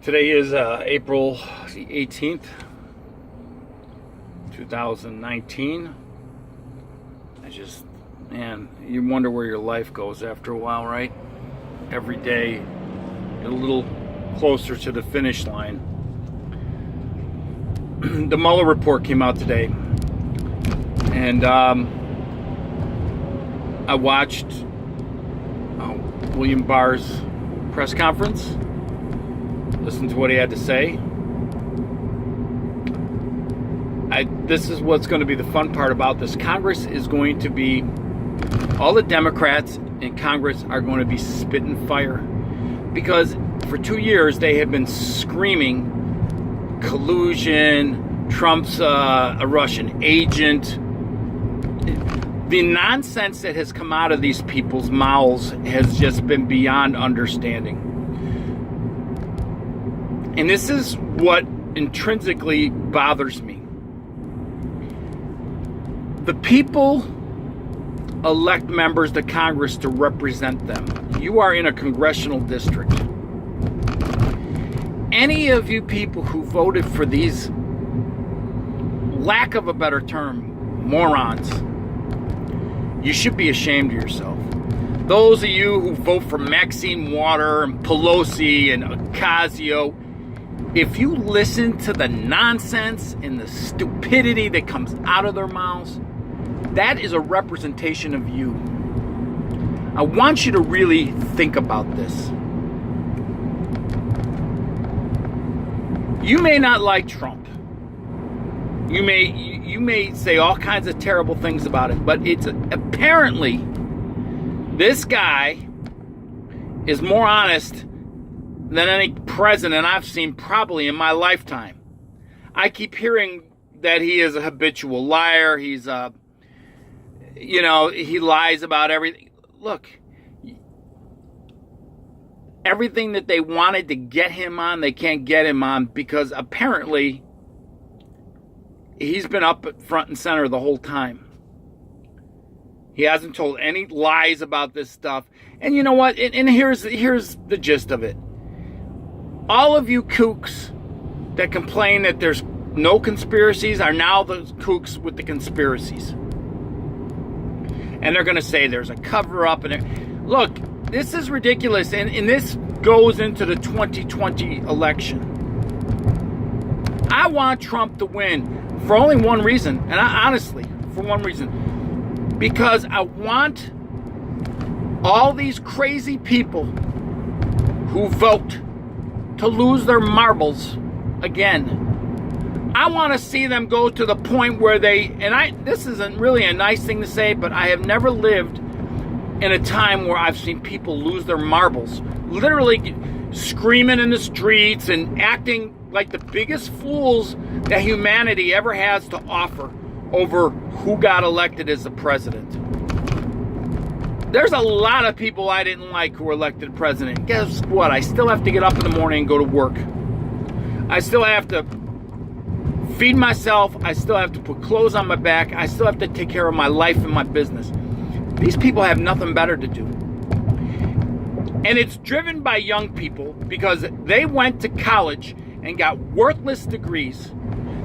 Today is April 18th, 2019. Man, you wonder where your life goes after a while, right? Every day, a little closer to the finish line. The Mueller report came out today, and I watched William Barr's press conference. Listen to what he had to say. This is what's going to be the fun part about this. Congress is going to be, all the Democrats in Congress are going to be spitting fire. Because for 2 years they have been screaming collusion, Trump's a Russian agent. The nonsense that has come out of these people's mouths has just been beyond understanding. And this is what intrinsically bothers me. The people elect members to Congress to represent them. You are in a congressional district. Any of you people who voted for these, lack of a better term, morons, you should be ashamed of yourself. Those of you who vote for Maxine Waters and Pelosi and Ocasio, if you listen to the nonsense and the stupidity that comes out of their mouths, that is a representation of you. I want you to really think about this. You may not like Trump. You may say all kinds of terrible things about it, but it's apparently this guy is more honest than any president I've seen probably in my lifetime. I keep hearing that he is a habitual liar. He's he lies about everything. Look, everything that they wanted to get him on, they can't get him on because apparently he's been up at front and center the whole time. He hasn't told any lies about this stuff. And you know what? And here's the gist of it. All of you kooks that complain that there's no conspiracies are now the kooks with the conspiracies. And they're going to say there's a cover-up. Look, this is ridiculous. And this goes into the 2020 election. I want Trump to win for only one reason. And honestly, for one reason. Because I want all these crazy people who vote to lose their marbles again. I want to see them go to the point where this isn't really a nice thing to say, but I have never lived in a time where I've seen people lose their marbles, literally screaming in the streets and acting like the biggest fools that humanity ever has to offer over who got elected as the president. There's a lot of people I didn't like who were elected president. Guess what? I still have to get up in the morning and go to work. I still have to feed myself. I still have to put clothes on my back. I still have to take care of my life and my business. These people have nothing better to do. And it's driven by young people because they went to college and got worthless degrees.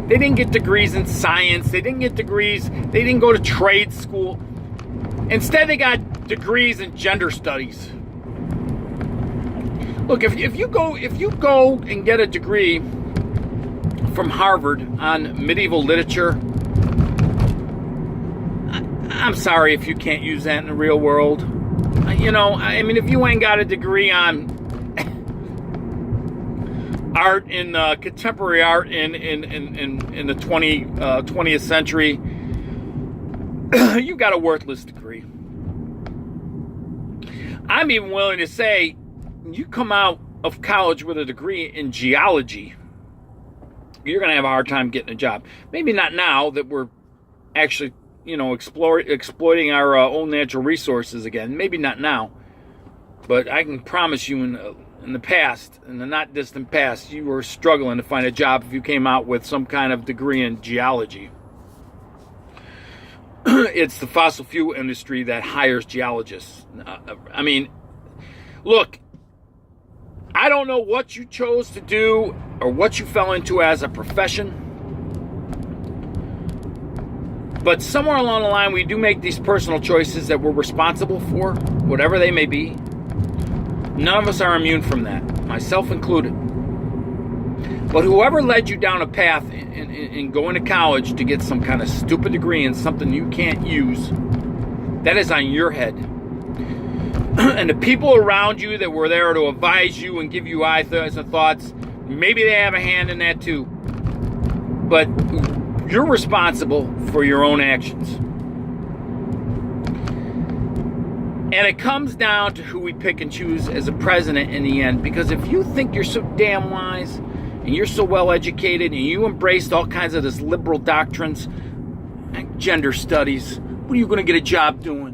They didn't get degrees in science. They didn't get degrees. They didn't go to trade school. Instead, they got degrees in gender studies. Look, if you go and get a degree from Harvard on medieval literature, I'm sorry if you can't use that in the real world. If you ain't got a degree on art in contemporary art in the 20th century, you got a worthless degree. I'm even willing to say you come out of college with a degree in geology, you're going to have a hard time getting a job. Maybe not now that we're actually, exploiting our own natural resources again. Maybe not now. But I can promise you in the past, in the not distant past, you were struggling to find a job if you came out with some kind of degree in geology. It's the fossil fuel industry that hires geologists. Look, I don't know what you chose to do or what you fell into as a profession, but somewhere along the line we do make these personal choices that we're responsible for, whatever they may be. None of us are immune from that, myself included. But whoever led you down a path in going to college to get some kind of stupid degree in something you can't use, that is on your head. And the people around you that were there to advise you and give you ideas and thoughts, maybe they have a hand in that too. But you're responsible for your own actions. And it comes down to who we pick and choose as a president in the end. Because if you think you're so damn wise and you're so well educated and you embraced all kinds of this liberal doctrines and gender studies, what are you going to get a job doing?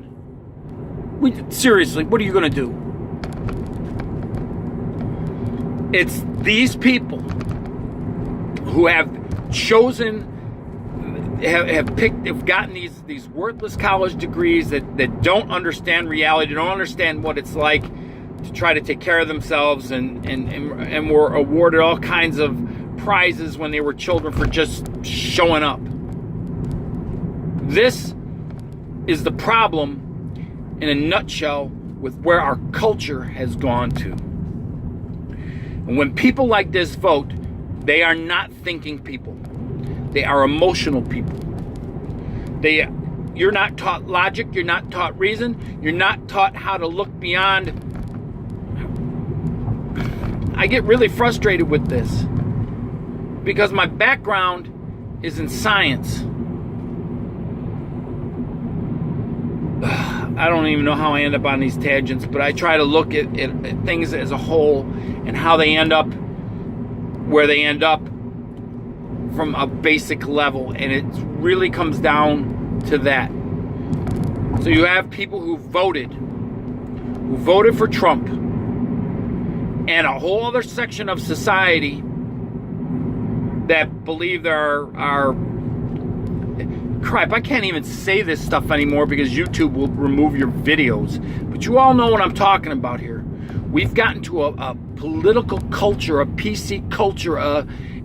Seriously, what are you going to do? It's these people who have chosen, have gotten these worthless college degrees that don't understand reality, don't understand what it's like to try to take care of themselves, and were awarded all kinds of prizes when they were children for just showing up. This is the problem in a nutshell with where our culture has gone to. And when people like this vote, they are not thinking people. They are emotional people. You're not taught logic, you're not taught reason, you're not taught how to look beyond. I get really frustrated with this because my background is in science. I don't even know how I end up on these tangents, but I try to look at things as a whole and how they end up where they end up from a basic level, and it really comes down to that. So you have people who voted for Trump, and a whole other section of society that believe there are crap, I can't even say this stuff anymore because YouTube will remove your videos. But you all know what I'm talking about here. We've gotten to a political culture, a PC culture,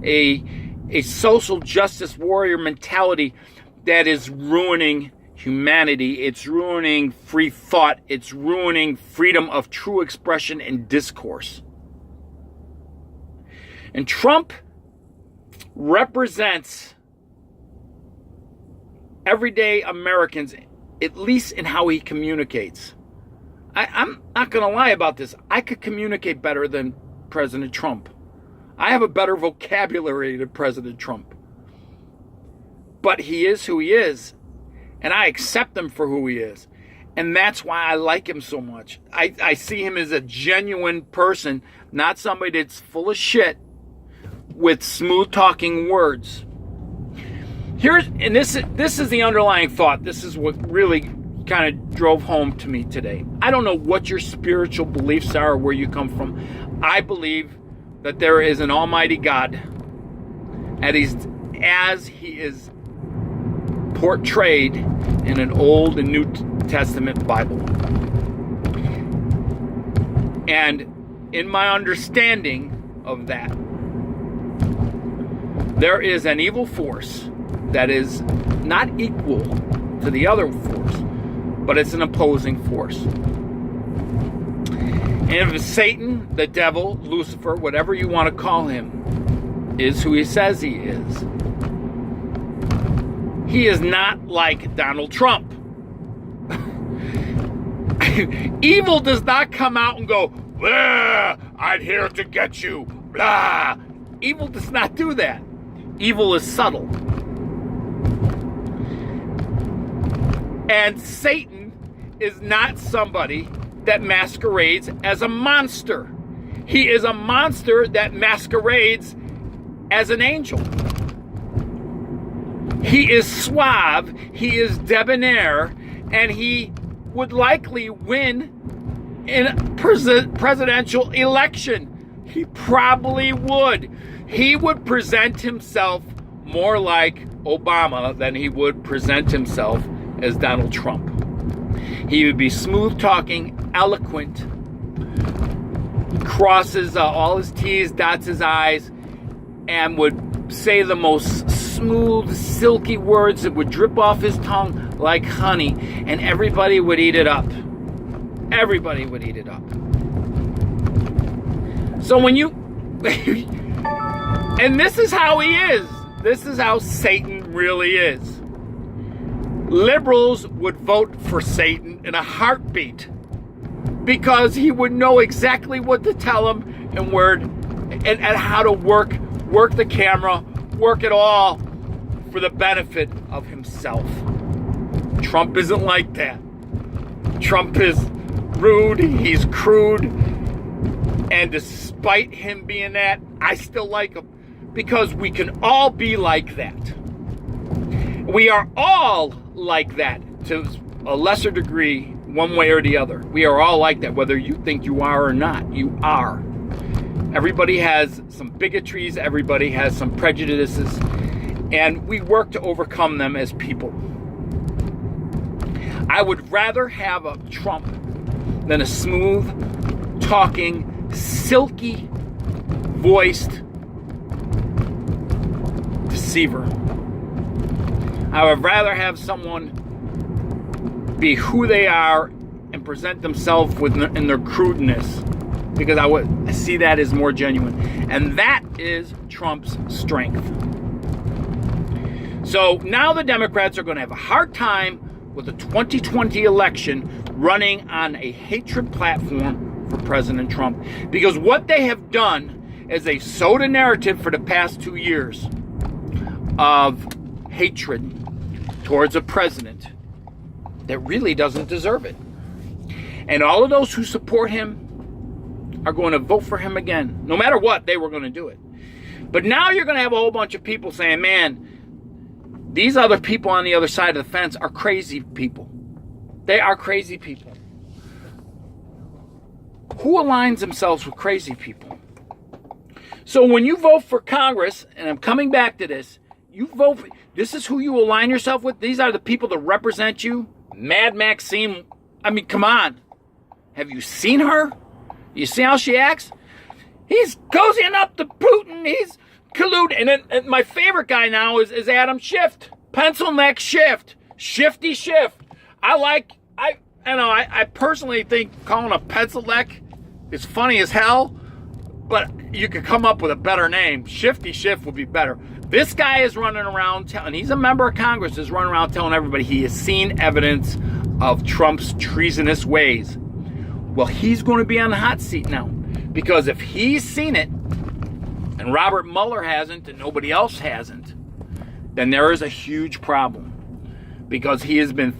a social justice warrior mentality that is ruining humanity. It's ruining free thought. It's ruining freedom of true expression and discourse. And Trump represents everyday Americans, at least in how he communicates. I'm not going to lie about this. I could communicate better than President Trump. I have a better vocabulary than President Trump. But he is who he is, and I accept him for who he is. And that's why I like him so much. I see him as a genuine person, not somebody that's full of shit with smooth-talking words. This is the underlying thought. This is what really kind of drove home to me today. I don't know what your spiritual beliefs are or where you come from. I believe that there is an almighty God as he is portrayed in an Old and New Testament Bible. And in my understanding of that, there is an evil force that is not equal to the other force, but it's an opposing force. And if Satan, the devil, Lucifer, whatever you want to call him, is who he says he is not like Donald Trump. Evil does not come out and go, blah, I'm here to get you, blah. Evil does not do that. Evil is subtle. And Satan is not somebody that masquerades as a monster. He is a monster that masquerades as an angel. He is suave, he is debonair, and he would likely win in a presidential election. He probably would. He would present himself more like Obama than he would present himself as Donald Trump. He would be smooth talking, eloquent, crosses all his T's, dots his I's, and would say the most smooth, silky words that would drip off his tongue like honey, and everybody would eat it up. Everybody would eat it up. So when you... and this is how he is. This is how Satan really is. Liberals would vote for Satan in a heartbeat because he would know exactly what to tell them and where and how to work the camera, work it all for the benefit of himself. Trump isn't like that. Trump is rude, he's crude, and despite him being that, I still like him because we can all be like that. We are all like that to a lesser degree, one way or the other. We are all like that, whether you think you are or not. You are. Everybody has some bigotries, everybody has some prejudices, and we work to overcome them as people. I would rather have a Trump than a smooth, talking, silky voiced deceiver. I would rather have someone be who they are and present themselves in their crudeness, because I see that as more genuine. And that is Trump's strength. So now the Democrats are going to have a hard time with the 2020 election running on a hatred platform for President Trump. Because what they have done is they sowed a narrative for the past 2 years of hatred towards a president that really doesn't deserve it. And all of those who support him are going to vote for him again. No matter what, they were going to do it. But now you're going to have a whole bunch of people saying, man, these other people on the other side of the fence are crazy people. They are crazy people. Who aligns themselves with crazy people? So when you vote for Congress, and I'm coming back to this, you vote for, this is who you align yourself with. These are the people that represent you. Mad Maxine, I mean, come on. Have you seen her? You see how she acts? He's cozying up to Putin. He's colluding. And my favorite guy now is Adam Schiff. Pencil neck Schiff. Shifty Schiff. I personally think calling a pencil neck is funny as hell, but you could come up with a better name. Shifty Schiff would be better. This guy is running around and he's a member of Congress, is running around telling everybody he has seen evidence of Trump's treasonous ways. Well, he's going to be on the hot seat now, because if he's seen it and Robert Mueller hasn't and nobody else hasn't, then there is a huge problem, because he has been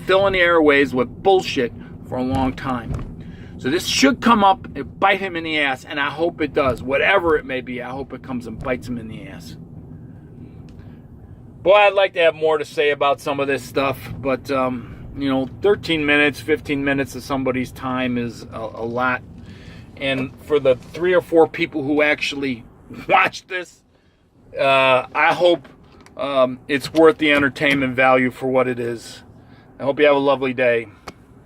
filling the airways with bullshit for a long time. So this should come up and bite him in the ass, and I hope it does. Whatever it may be, I hope it comes and bites him in the ass. Boy, I'd like to have more to say about some of this stuff, but 13 minutes, 15 minutes of somebody's time is a lot. And for the 3 or 4 people who actually watch this, I hope it's worth the entertainment value for what it is. I hope you have a lovely day.